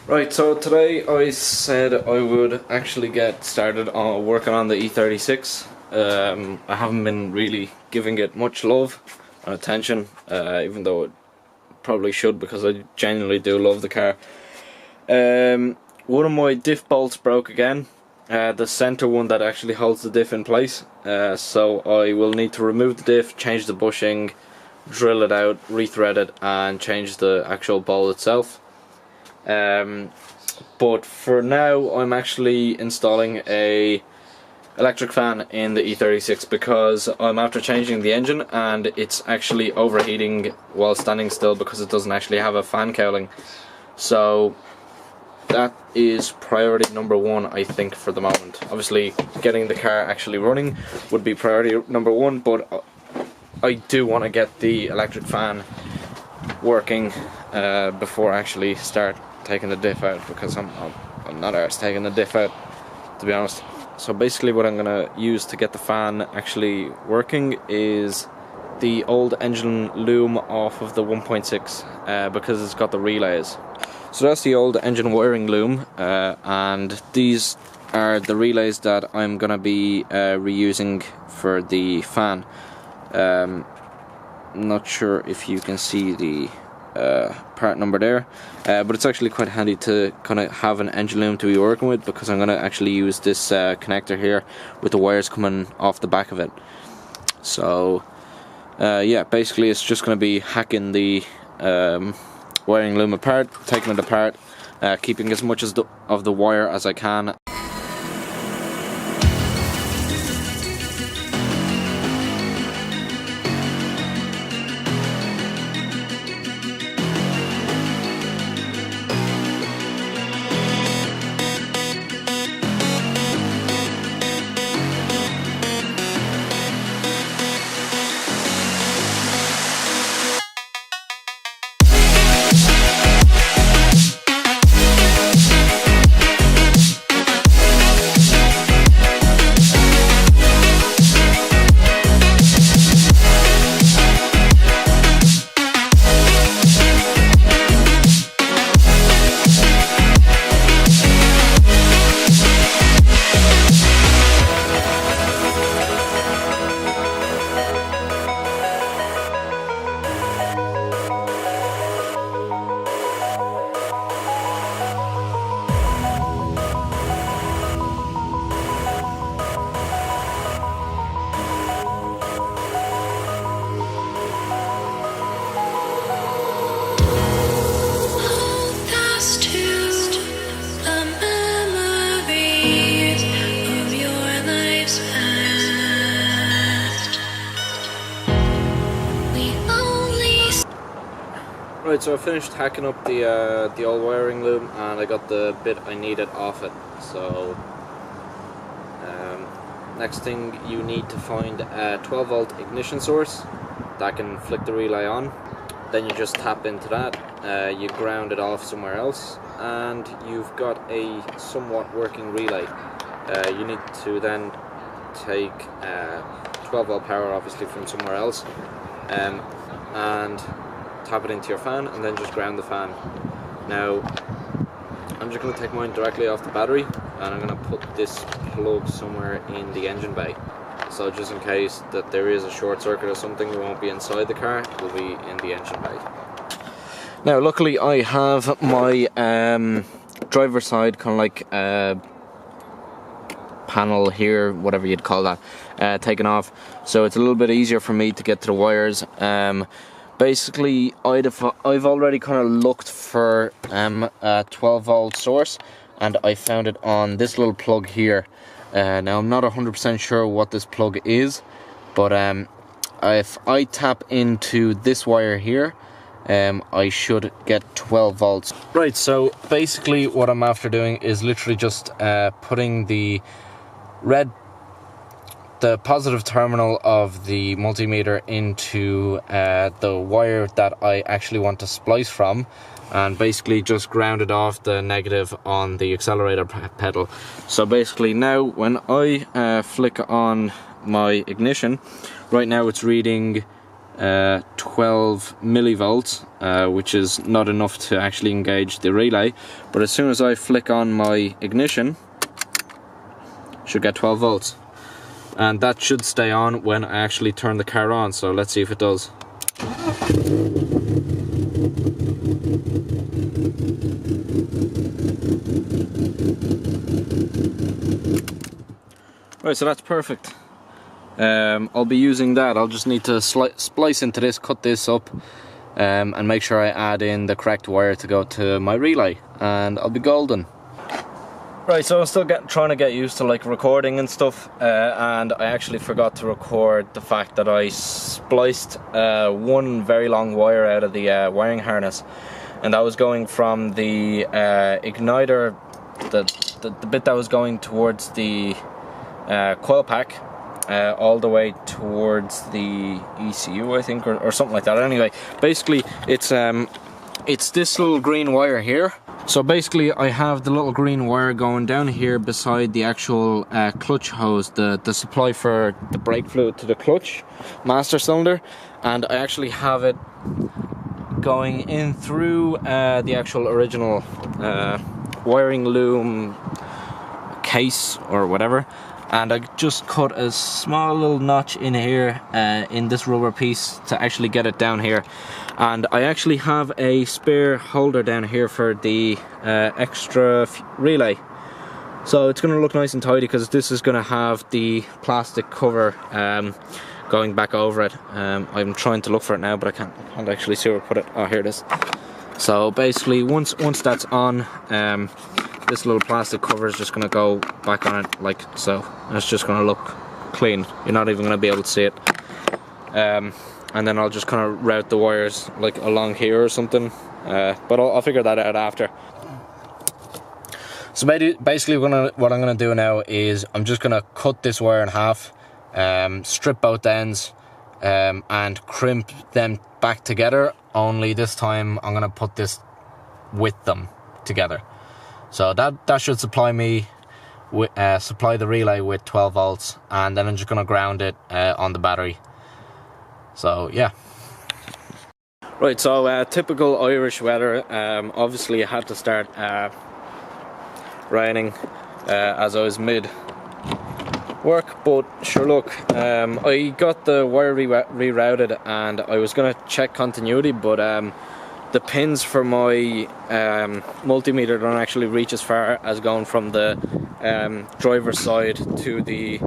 Right, so today I said I would actually get started on working on the E36. I haven't been really giving it much love and attention, even though it probably should, because I genuinely do love the car. One of my diff bolts broke again, the center one that actually holds the diff in place, so I will need to remove the diff, change the bushing, drill it out, rethread it and change the actual bolt itself. But for now I'm actually installing a electric fan in the E36 because I'm after changing the engine and it's actually overheating while standing still because it doesn't actually have a fan cowling. So that is priority number one, I think, for the moment. Obviously getting the car actually running would be priority number one, but I do want to get the electric fan working before I actually start taking the diff out, because I'm not arsed taking the diff out, to be honest. So basically what I'm going to use to get the fan actually working is the old engine loom off of the 1.6 because it's got the relays. So that's the old engine wiring loom, and these are the relays that I'm going to be reusing for the fan. Not sure if you can see the part number there, but it's actually quite handy to kind of have an engine loom to be working with, because I'm going to actually use this connector here with the wires coming off the back of it. So yeah, basically it's just going to be hacking the wiring loom apart, taking it apart, keeping as much of the wire as I can. Right, so I finished hacking up the old wiring loom and I got the bit I needed off it. So next thing, you need to find a 12 volt ignition source that can flick the relay on. Then you just tap into that, you ground it off somewhere else, and you've got a somewhat working relay. You need to then take 12 volt power obviously from somewhere else and tap it into your fan, and then just ground the fan. Now I'm just going to take mine directly off the battery, and I'm going to put this plug somewhere in the engine bay, so just in case that there is a short circuit or something, it won't be inside the car, it will be in the engine bay. Now luckily I have my driver's side kind of like panel here, whatever you'd call that, taken off, so it's a little bit easier for me to get to the wires. Basically I've already kind of looked for a 12 volt source, and I found it on this little plug here. Now I'm not 100% sure what this plug is, but if I tap into this wire here, I should get 12 volts. Right, so basically what I'm after doing is literally just putting the positive terminal of the multimeter into the wire that I actually want to splice from, and basically just grounded off the negative on the accelerator pedal. So basically now when I flick on my ignition, right now it's reading 12 millivolts, which is not enough to actually engage the relay, but as soon as I flick on my ignition, should get 12 volts, and that should stay on when I actually turn the car on. So let's see if it does. Right, so that's perfect. I'll be using that. I'll just need to splice into this, cut this up, and make sure I add in the correct wire to go to my relay, and I'll be golden. Right, so I'm still trying to get used to like recording and stuff, and I actually forgot to record the fact that I spliced one very long wire out of the wiring harness, and that was going from the igniter, the bit that was going towards the coil pack, all the way towards the ECU, I think, or something like that. Anyway, basically it's this little green wire here. So basically I have the little green wire going down here beside the actual clutch hose, the supply for the brake fluid to the clutch master cylinder, and I actually have it going in through the actual original wiring loom case or whatever, and I just cut a small little notch in here in this rubber piece to actually get it down here. And I actually have a spare holder down here for the extra relay, so it's going to look nice and tidy because this is going to have the plastic cover going back over it. I'm trying to look for it now, but I can't actually see where I put it. Oh, here it is. So basically once that's on, this little plastic cover is just going to go back on it like so, and it's just going to look clean. You're not even going to be able to see it. And then I'll just kind of route the wires like along here or something, but I'll figure that out after. So basically what I'm going to do now is I'm just going to cut this wire in half, strip both ends, and crimp them back together, only this time I'm going to put this with them together. So that should supply me with, supply the relay with 12 volts, and then I'm just going to ground it on the battery. So yeah. Right, so typical Irish weather. Obviously I had to start raining as I was mid work, but sure, look, I got the wire rerouted and I was going to check continuity, but the pins for my multimeter don't actually reach as far as going from the driver's side to the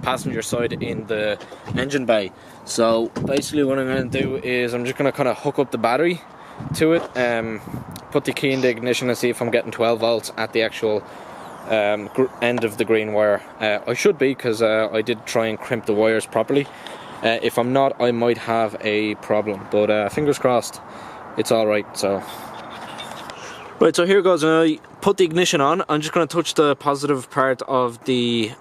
passenger side in the engine bay. So basically what I'm going to do is I'm just going to kind of hook up the battery to it, put the key in the ignition and see if I'm getting 12 volts at the actual end of the green wire. I should be, because I did try and crimp the wires properly. If I'm not, I might have a problem, but fingers crossed it's alright. So right, so here goes. I put the ignition on. I'm just going to touch the positive part of the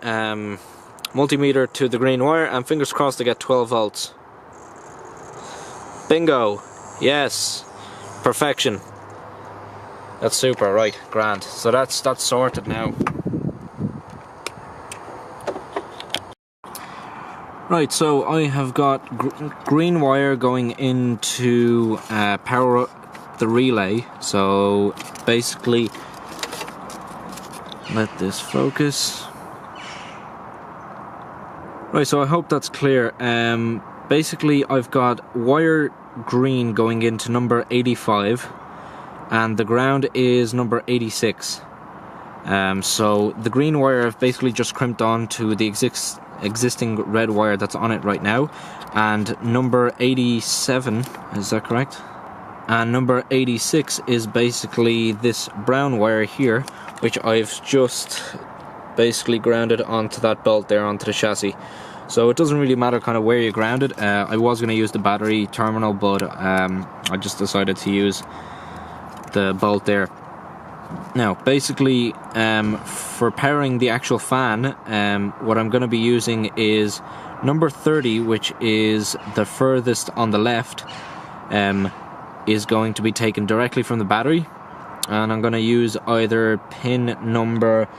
multimeter to the green wire, and fingers crossed I get 12 volts. Bingo! Yes! Perfection! That's super, right, grand. So that's sorted now. Right, so I have got green wire going into power up the relay. So basically, let this focus. Right, so I hope that's clear. Basically I've got wire green going into number 85, and the ground is number 86. So the green wire I've basically just crimped on to the existing red wire that's on it right now, and number 87, is that correct? And number 86 is basically this brown wire here, which I've just basically grounded onto that bolt there, onto the chassis. So it doesn't really matter kind of where you ground it. I was going to use the battery terminal, but I just decided to use the bolt there. Now basically for powering the actual fan, what I'm going to be using is number 30, which is the furthest on the left, is going to be taken directly from the battery, and I'm going to use either pin number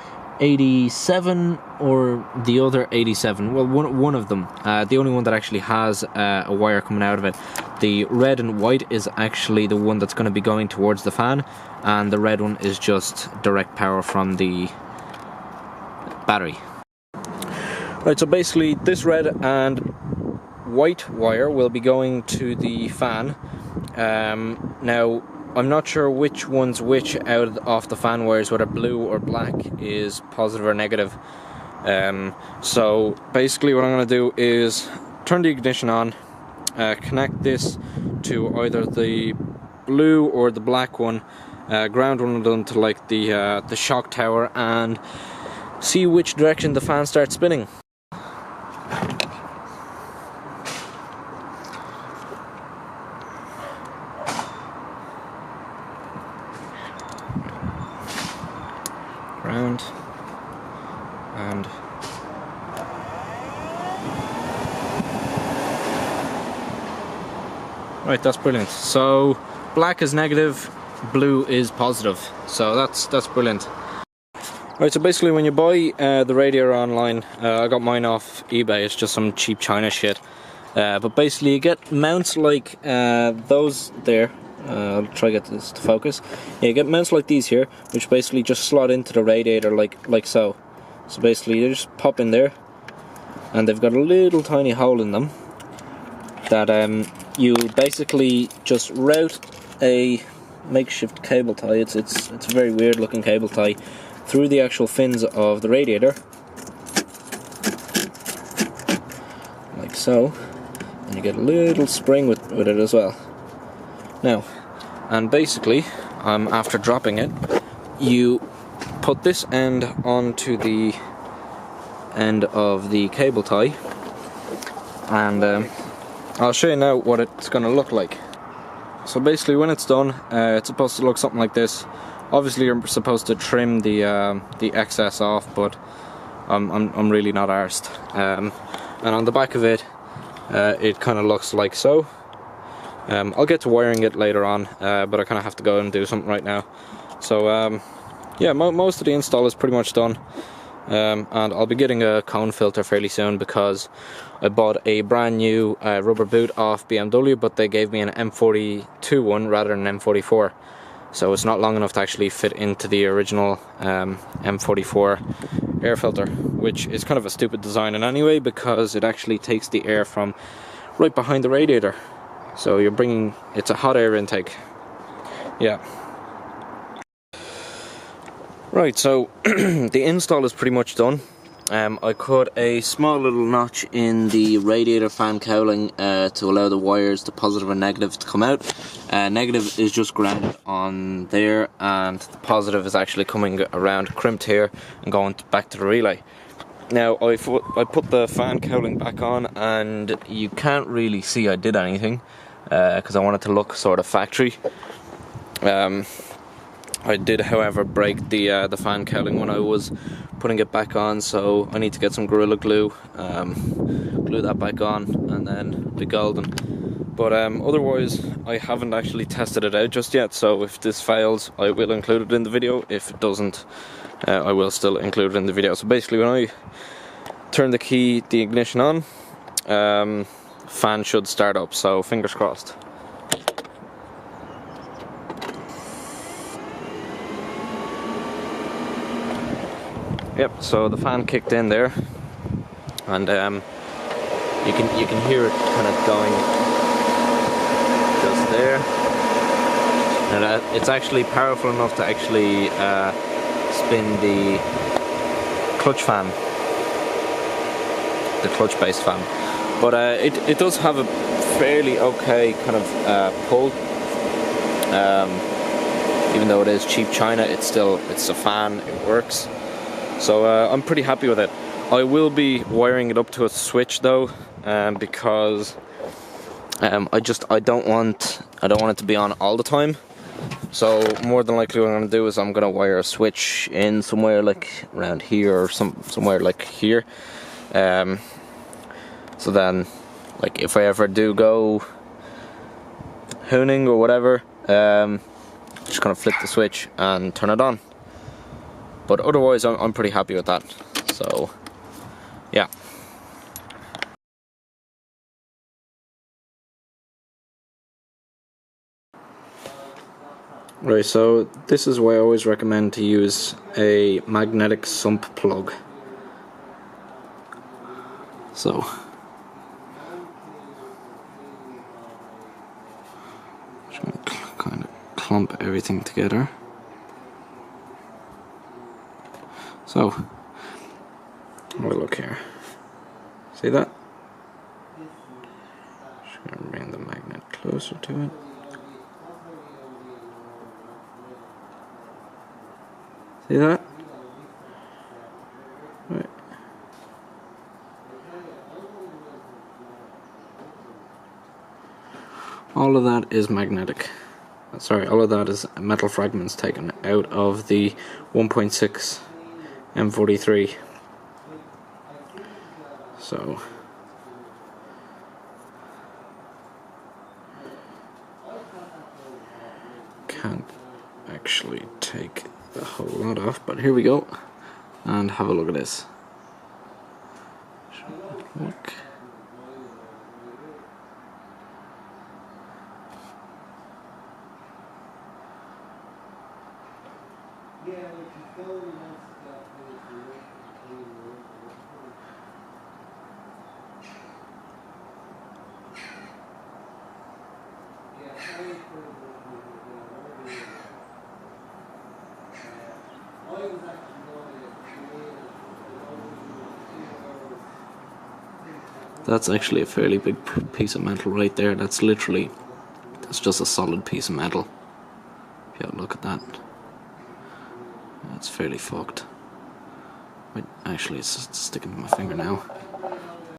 87 or the other 87. Well, one of them. The only one that actually has a wire coming out of it. The red and white is actually the one that's going to be going towards the fan, and the red one is just direct power from the battery. Right, so basically this red and white wire will be going to the fan. Now, I'm not sure which one's which off the fan wires, whether blue or black is positive or negative. So basically what I'm going to do is turn the ignition on, connect this to either the blue or the black one, ground one of them to like the shock tower, and see which direction the fan starts spinning. Ground and right, that's brilliant. So black is negative, blue is positive. So that's brilliant. Right, so basically when you buy the radiator online, I got mine off eBay. It's just some cheap China shit. But basically you get mounts like those there. I'll try to get this to focus. Yeah, you get mounts like these here, which basically just slot into the radiator like so. So basically you just pop in there, and they've got a little tiny hole in them that you basically just route a makeshift cable tie. It's a very weird looking cable tie through the actual fins of the radiator, like so, and you get a little spring with it as well. Now, and basically, after dropping it, you put this end onto the end of the cable tie, and I'll show you now what it's going to look like. So basically, when it's done, it's supposed to look something like this. Obviously, you're supposed to trim the excess off, but I'm really not arsed. And on the back of it, it kind of looks like so. I'll get to wiring it later on, but I kind of have to go and do something right now. So yeah, most of the install is pretty much done, and I'll be getting a cone filter fairly soon because I bought a brand new rubber boot off BMW, but they gave me an M42 one rather than an M44, so it's not long enough to actually fit into the original M44 air filter, which is kind of a stupid design in any way because it actually takes the air from right behind the radiator. So you're bringing, it's a hot air intake. Yeah. Right, so the install is pretty much done. I cut a small little notch in the radiator fan cowling to allow the wires, the positive and negative, to come out. Negative is just grounded on there, and the positive is actually coming around, crimped here, and going back to the relay. Now, I put the fan cowling back on, and you can't really see I did anything, because I want it to look sort of factory. I did, however, break the fan cowling when I was putting it back on, so I need to get some Gorilla Glue, glue that back on, and then be golden. But otherwise, I haven't actually tested it out just yet, so if this fails, I will include it in the video. If it doesn't, I will still include it in the video. So basically, when I turn the ignition on, fan should start up, so fingers crossed. Yep, so the fan kicked in there, and you can hear it kind of going just there, and it's actually powerful enough to actually spin the clutch fan, the clutch based fan. But it does have a fairly okay kind of pull. Even though it is cheap China, it's a fan, it works. So I'm pretty happy with it. I will be wiring it up to a switch though, because I don't want it to be on all the time. So more than likely what I'm going to do is I'm going to wire a switch in somewhere like around here or somewhere like here. So then, like, if I ever do go hooning or whatever, just kind of flip the switch and turn it on. But otherwise, I'm pretty happy with that. So, yeah. Right, so this is why I always recommend to use a magnetic sump plug. So, just gonna kind of clump everything together. So, have a look here. See that? Just gonna bring the magnet closer to it. See that? Right. All of that is magnetic. Sorry, all of that is metal fragments taken out of the 1.6 M43. So, can't actually take the whole lot off, but here we go, and have a look at this. Look. That's actually a fairly big piece of metal right there. That's just a solid piece of metal. Yeah, look at that. That's fairly fucked. Wait, actually, it's sticking to my finger now.